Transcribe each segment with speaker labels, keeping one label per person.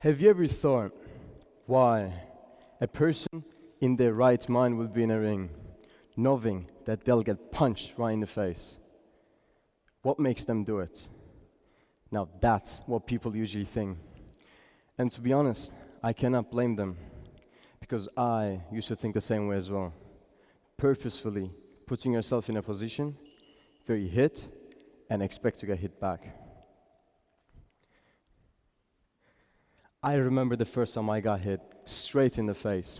Speaker 1: Have you ever thought why a person in their right mind would be in a ring, knowing that they'll get punched right in the face? What makes them do it? Now that's what people usually think. And to be honest, I cannot blame them, because I used to think the same way as well. Purposefully putting yourself in a position where you hit and expect to get hit back. I remember the first time I got hit straight in the face.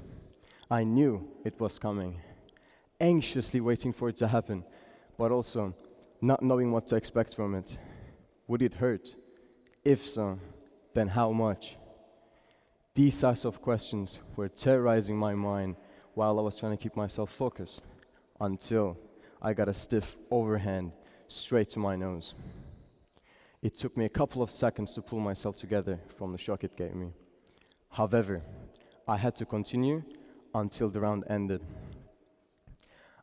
Speaker 1: I knew it was coming, anxiously waiting for it to happen, but also not knowing what to expect from it. Would it hurt? If so, then how much? These types of questions were terrorizing my mind while I was trying to keep myself focused, until I got a stiff overhand straight to my nose. It took me a couple of seconds to pull myself together from the shock it gave me. However, I had to continue until the round ended.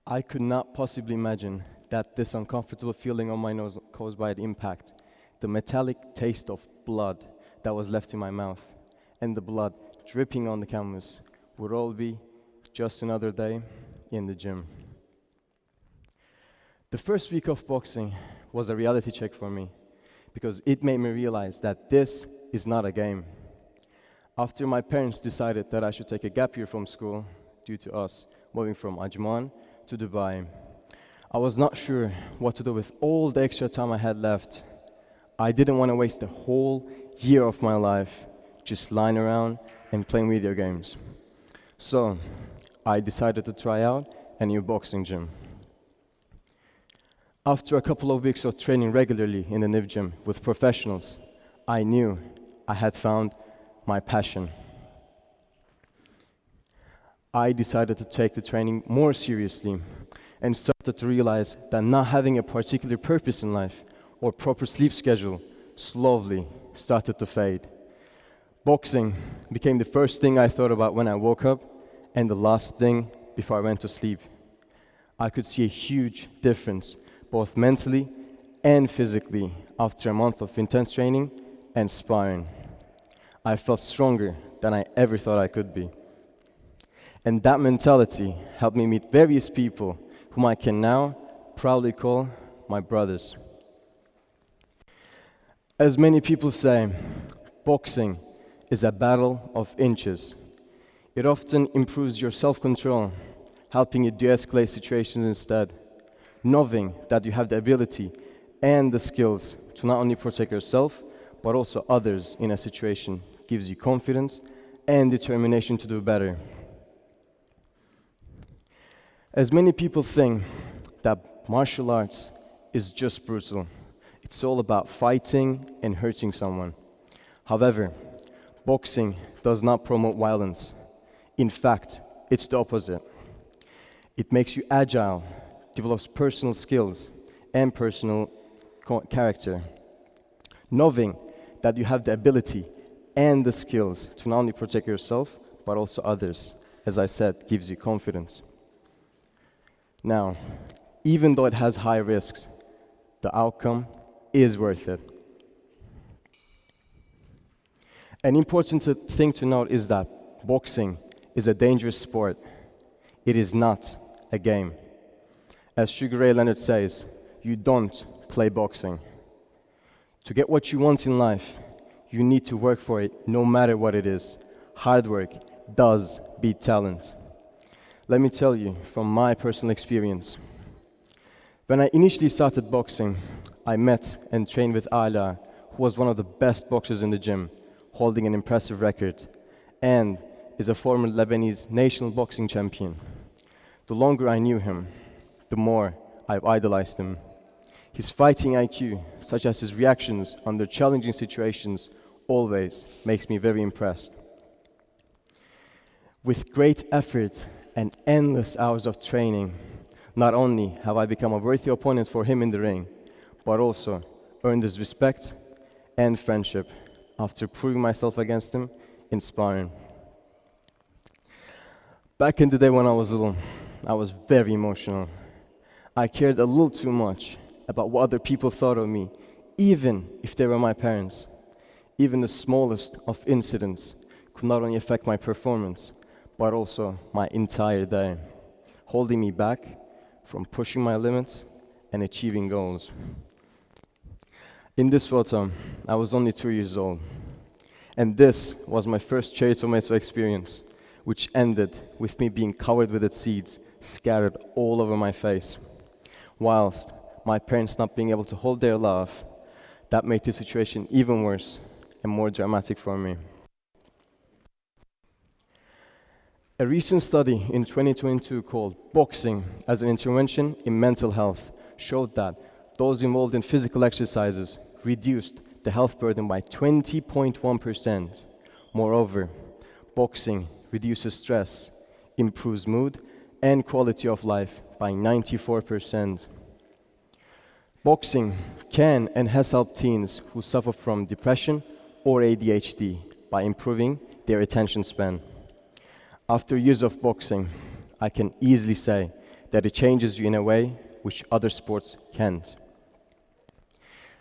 Speaker 1: I could not possibly imagine that this uncomfortable feeling on my nose caused by the impact, the metallic taste of blood that was left in my mouth, and the blood dripping on the canvas would all be just another day in the gym. The first week of boxing was a reality check for me, because it made me realize that this is not a game. After my parents decided that I should take a gap year from school due to us moving from Ajman to Dubai, I was not sure what to do with all the extra time I had left. I didn't want to waste a whole year of my life just lying around and playing video games. So I decided to try out a new boxing gym. After a couple of weeks of training regularly in the NIV gym with professionals, I knew I had found my passion. I decided to take the training more seriously and started to realize that not having a particular purpose in life or proper sleep schedule slowly started to fade. Boxing became the first thing I thought about when I woke up and the last thing before I went to sleep. I could see a huge difference, both mentally and physically, after a month of intense training and sparring. I felt stronger than I ever thought I could be. And that mentality helped me meet various people whom I can now proudly call my brothers. As many people say, boxing is a battle of inches. It often improves your self-control, helping you de-escalate situations instead. Knowing that you have the ability and the skills to not only protect yourself, but also others in a situation gives you confidence and determination to do better. As many people think that martial arts is just brutal. It's all about fighting and hurting someone. However, boxing does not promote violence. In fact, it's the opposite. It makes you agile, develops personal skills and personal character. Knowing that you have the ability and the skills to not only protect yourself, but also others, as I said, gives you confidence. Now, even though it has high risks, the outcome is worth it. An important thing to note is that boxing is a dangerous sport. It is not a game. As Sugar Ray Leonard says, you don't play boxing. To get what you want in life, you need to work for it no matter what it is. Hard work does beat talent. Let me tell you from my personal experience. When I initially started boxing, I met and trained with Ala, who was one of the best boxers in the gym, holding an impressive record, and is a former Lebanese national boxing champion. The longer I knew him, the more I've idolized him. His fighting IQ, such as his reactions under challenging situations, always makes me very impressed. With great effort and endless hours of training, not only have I become a worthy opponent for him in the ring, but also earned his respect and friendship after proving myself against him in sparring. Back in the day when I was little, I was very emotional. I cared a little too much about what other people thought of me, even if they were my parents. Even the smallest of incidents could not only affect my performance, but also my entire day, holding me back from pushing my limits and achieving goals. In this photo, I was only 2 years old, and this was my first cherry tomato experience, which ended with me being covered with its seeds, scattered all over my face. Whilst my parents not being able to hold their love, that made the situation even worse and more dramatic for me. A recent study in 2022 called Boxing as an Intervention in Mental Health showed that those involved in physical exercises reduced the health burden by 20.1%. Moreover, boxing reduces stress, improves mood and quality of life by 94%. Boxing can and has helped teens who suffer from depression or ADHD by improving their attention span. After years of boxing, I can easily say that it changes you in a way which other sports can't.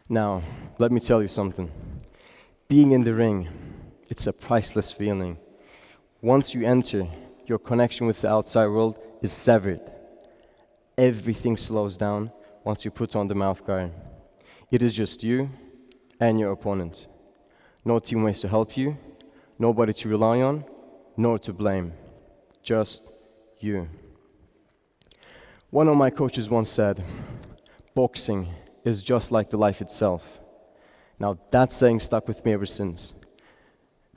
Speaker 1: Now, let me tell you something. Being in the ring, it's a priceless feeling. Once you enter, your connection with the outside world is severed. Everything slows down once you put on the mouth guard. It is just you and your opponent. No teammates to help you, nobody to rely on, nor to blame. Just you. One of my coaches once said, boxing is just like the life itself. Now that saying stuck with me ever since.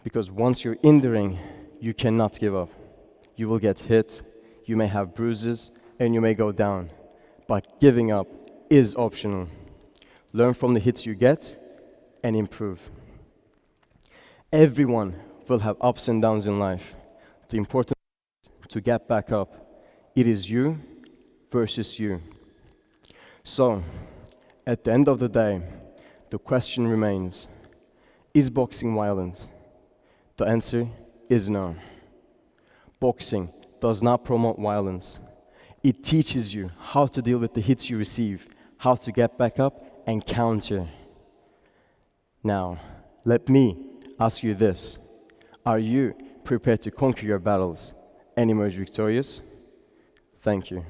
Speaker 1: Because once you're in the ring, you cannot give up. You will get hit, you may have bruises, and you may go down. But giving up is optional. Learn from the hits you get and improve. Everyone will have ups and downs in life. The important is to get back up. It is you versus you. So, at the end of the day, the question remains, is boxing violent? The answer is no. Boxing does not promote violence. It teaches you how to deal with the hits you receive, how to get back up and counter. Now, let me ask you this. Are you prepared to conquer your battles and emerge victorious? Thank you.